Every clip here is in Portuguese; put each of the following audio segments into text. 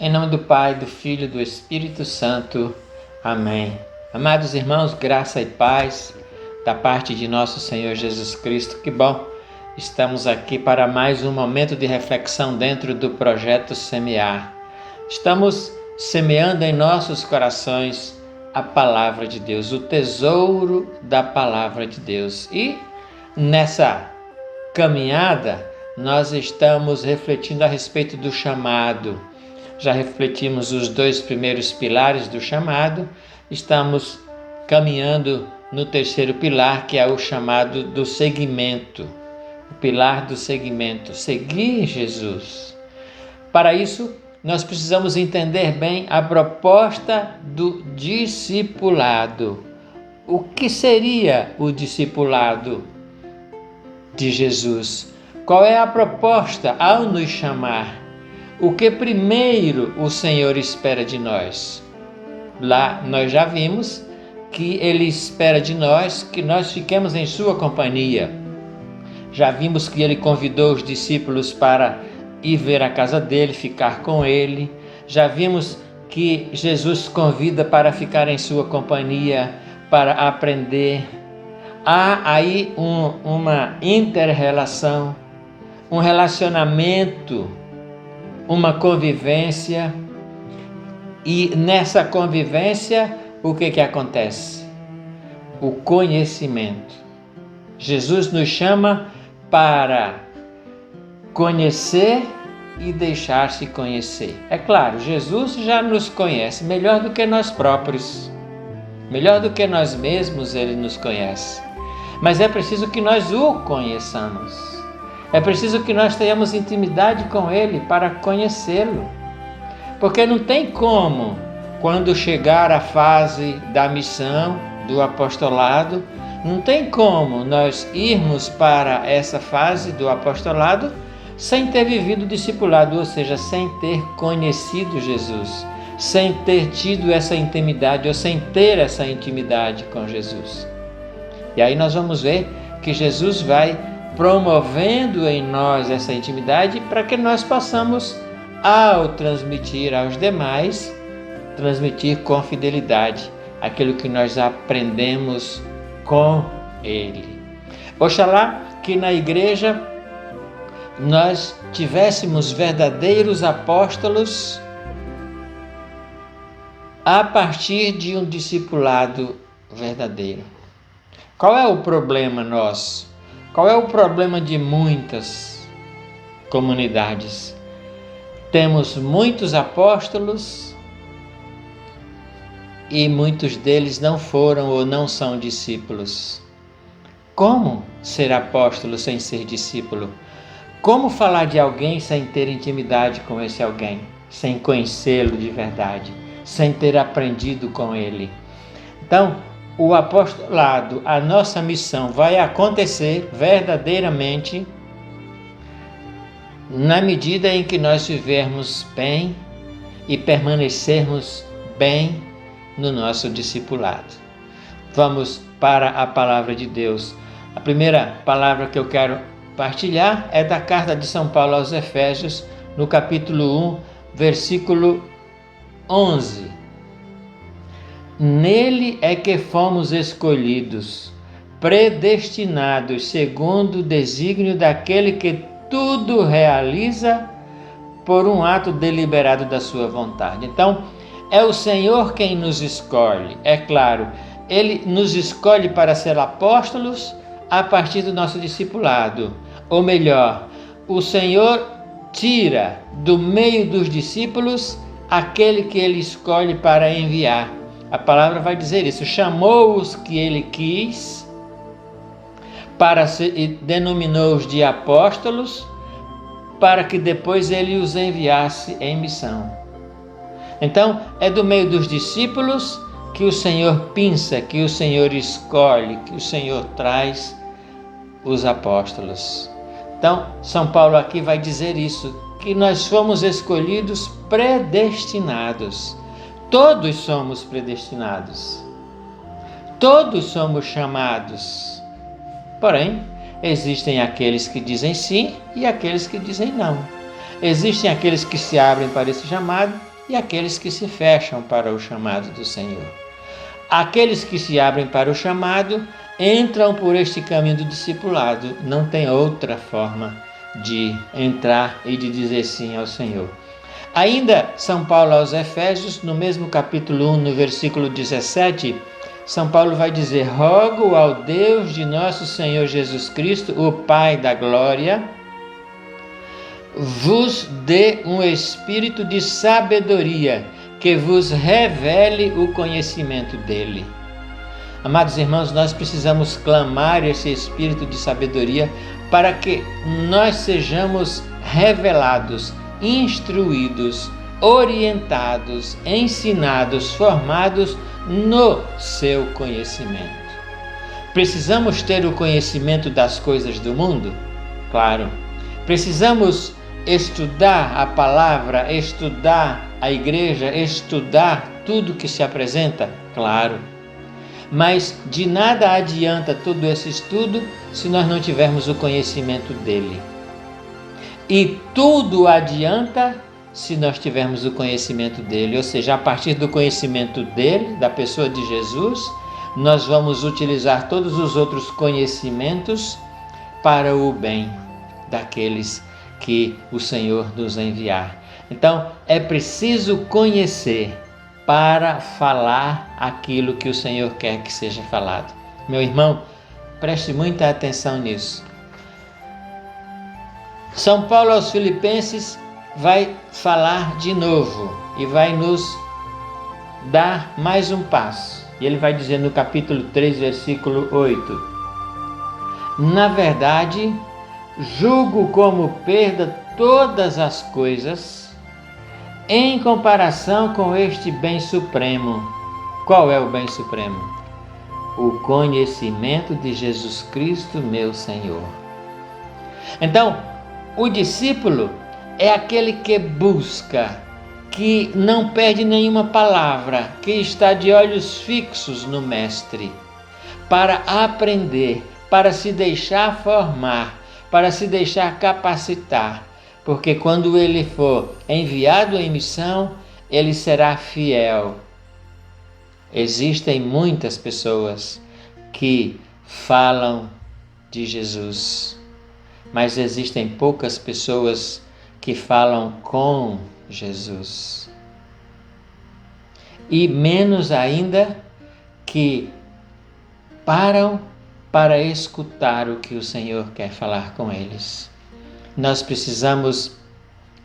Em nome do Pai, do Filho e do Espírito Santo. Amém. Amados irmãos, graça e paz da parte de nosso Senhor Jesus Cristo. Que bom! Estamos aqui para mais um momento de reflexão dentro do projeto Semear. Estamos semeando em nossos corações a palavra de Deus, o tesouro da palavra de Deus. E nessa caminhada nós estamos refletindo a respeito do chamado. Já refletimos os 2 primeiros pilares do chamado, estamos caminhando no 3º pilar, que é o chamado do seguimento, o pilar do seguimento, seguir Jesus. Para isso, nós precisamos entender bem a proposta do discipulado. O que seria o discipulado de Jesus? Qual é a proposta ao nos chamar? O que primeiro o Senhor espera de nós? Lá nós já vimos que Ele espera de nós que nós fiquemos em sua companhia. Já vimos que Ele convidou os discípulos para ir ver a casa dele, ficar com Ele. Já vimos que Jesus convida para ficar em sua companhia, para aprender. Há aí uma inter-relação, um relacionamento, uma convivência, e nessa convivência o que acontece? O conhecimento. Jesus nos chama para conhecer e deixar-se conhecer. É claro, Jesus já nos conhece melhor do que nós próprios, melhor do que nós mesmos Ele nos conhece, mas é preciso que nós o conheçamos. É preciso que nós tenhamos intimidade com Ele para conhecê-lo. Porque não tem como, quando chegar a fase da missão, do apostolado, não tem como nós irmos para essa fase do apostolado sem ter vivido o discipulado, ou seja, sem ter conhecido Jesus, sem ter tido essa intimidade ou sem ter essa intimidade com Jesus. E aí nós vamos ver que Jesus vai promovendo em nós essa intimidade para que nós possamos, ao transmitir aos demais, transmitir com fidelidade aquilo que nós aprendemos com Ele. Oxalá que na igreja nós tivéssemos verdadeiros apóstolos a partir de um discipulado verdadeiro. Qual é o problema nosso? Qual é o problema de muitas comunidades? Temos muitos apóstolos e muitos deles não foram ou não são discípulos. Como ser apóstolo sem ser discípulo? Como falar de alguém sem ter intimidade com esse alguém? Sem conhecê-lo de verdade? Sem ter aprendido com ele? Então, o apostolado, a nossa missão vai acontecer verdadeiramente na medida em que nós vivermos bem e permanecermos bem no nosso discipulado. Vamos para a palavra de Deus. A primeira palavra que eu quero partilhar é da carta de São Paulo aos Efésios, no capítulo 1, versículo 11. Nele é que fomos escolhidos, predestinados segundo o desígnio daquele que tudo realiza por um ato deliberado da sua vontade. Então, é o Senhor quem nos escolhe. É claro, Ele nos escolhe para ser apóstolos a partir do nosso discipulado. Ou melhor, o Senhor tira do meio dos discípulos aquele que Ele escolhe para enviar. A palavra vai dizer isso: chamou os que Ele quis, e denominou-os de apóstolos, para que depois Ele os enviasse em missão. Então, é do meio dos discípulos que o Senhor pinça, que o Senhor escolhe, que o Senhor traz os apóstolos. Então, São Paulo aqui vai dizer isso, que nós fomos escolhidos predestinados. Todos somos predestinados. Todos somos chamados. Porém, existem aqueles que dizem sim e aqueles que dizem não. Existem aqueles que se abrem para esse chamado e aqueles que se fecham para o chamado do Senhor. Aqueles que se abrem para o chamado entram por este caminho do discipulado, não tem outra forma de entrar e de dizer sim ao Senhor. Ainda São Paulo aos Efésios, no mesmo capítulo 1, no versículo 17, São Paulo vai dizer: rogo ao Deus de nosso Senhor Jesus Cristo, o Pai da glória, vos dê um espírito de sabedoria, que vos revele o conhecimento dele. Amados irmãos, nós precisamos clamar esse espírito de sabedoria para que nós sejamos revelados, instruídos, orientados, ensinados, formados no seu conhecimento. Precisamos ter o conhecimento das coisas do mundo? Claro. Precisamos estudar a palavra, estudar a igreja, estudar tudo que se apresenta? Claro. Mas de nada adianta todo esse estudo se nós não tivermos o conhecimento dele. E tudo adianta se nós tivermos o conhecimento dele, ou seja, a partir do conhecimento dele, da pessoa de Jesus, nós vamos utilizar todos os outros conhecimentos para o bem daqueles que o Senhor nos enviar. Então, é preciso conhecer para falar aquilo que o Senhor quer que seja falado. Meu irmão, preste muita atenção nisso. São Paulo aos Filipenses vai falar de novo e vai nos dar mais um passo. E ele vai dizer no capítulo 3, versículo 8: na verdade, julgo como perda todas as coisas em comparação com este bem supremo. Qual é o bem supremo? O conhecimento de Jesus Cristo, meu Senhor. Então, o discípulo é aquele que busca, que não perde nenhuma palavra, que está de olhos fixos no Mestre, para aprender, para se deixar formar, para se deixar capacitar, porque quando ele for enviado em missão, ele será fiel. Existem muitas pessoas que falam de Jesus, mas existem poucas pessoas que falam com Jesus. E menos ainda que param para escutar o que o Senhor quer falar com eles. Nós precisamos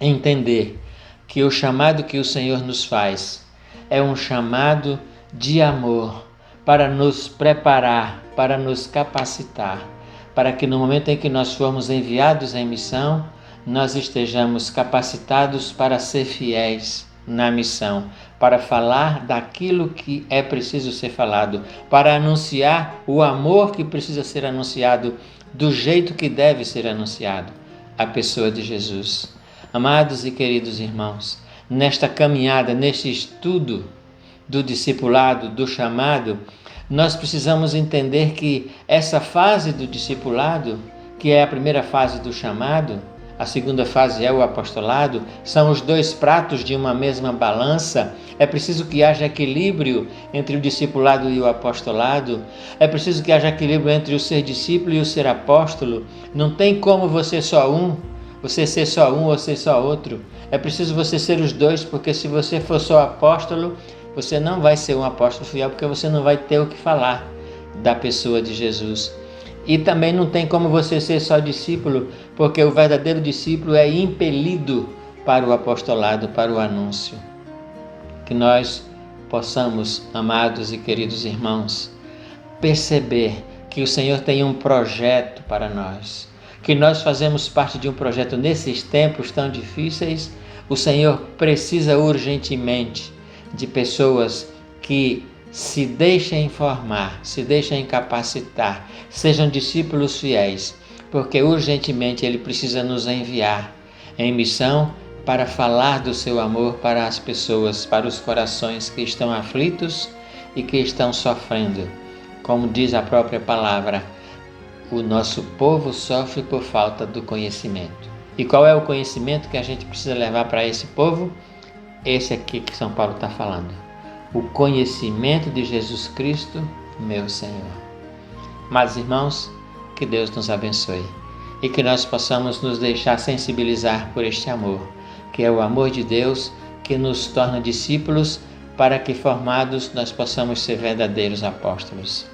entender que o chamado que o Senhor nos faz é um chamado de amor para nos preparar, para nos capacitar, para que no momento em que nós formos enviados em missão, nós estejamos capacitados para ser fiéis na missão, para falar daquilo que é preciso ser falado, para anunciar o amor que precisa ser anunciado do jeito que deve ser anunciado, a pessoa de Jesus. Amados e queridos irmãos, nesta caminhada, neste estudo do discipulado, do chamado, nós precisamos entender que essa fase do discipulado, que é a primeira fase do chamado, a segunda fase é o apostolado, são os dois pratos de uma mesma balança. É preciso que haja equilíbrio entre o discipulado e o apostolado. É preciso que haja equilíbrio entre o ser discípulo e o ser apóstolo. Não tem como você só um, você ser só um ou ser só outro. É preciso você ser os dois, porque se você for só apóstolo, você não vai ser um apóstolo fiel, porque você não vai ter o que falar da pessoa de Jesus. E também não tem como você ser só discípulo, porque o verdadeiro discípulo é impelido para o apostolado, para o anúncio. Que nós possamos, amados e queridos irmãos, perceber que o Senhor tem um projeto para nós, que nós fazemos parte de um projeto nesses tempos tão difíceis. O Senhor precisa urgentemente de pessoas que se deixem formar, se deixem capacitar, sejam discípulos fiéis, porque urgentemente Ele precisa nos enviar em missão para falar do seu amor para as pessoas, para os corações que estão aflitos e que estão sofrendo. Como diz a própria palavra, o nosso povo sofre por falta do conhecimento. E qual é o conhecimento que a gente precisa levar para esse povo? Esse aqui que São Paulo está falando. O conhecimento de Jesus Cristo, meu Senhor. Mas, irmãos, que Deus nos abençoe e que nós possamos nos deixar sensibilizar por este amor, que é o amor de Deus que nos torna discípulos para que, formados, nós possamos ser verdadeiros apóstolos.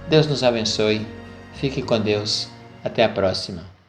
Deus nos abençoe. Fique com Deus. Até a próxima.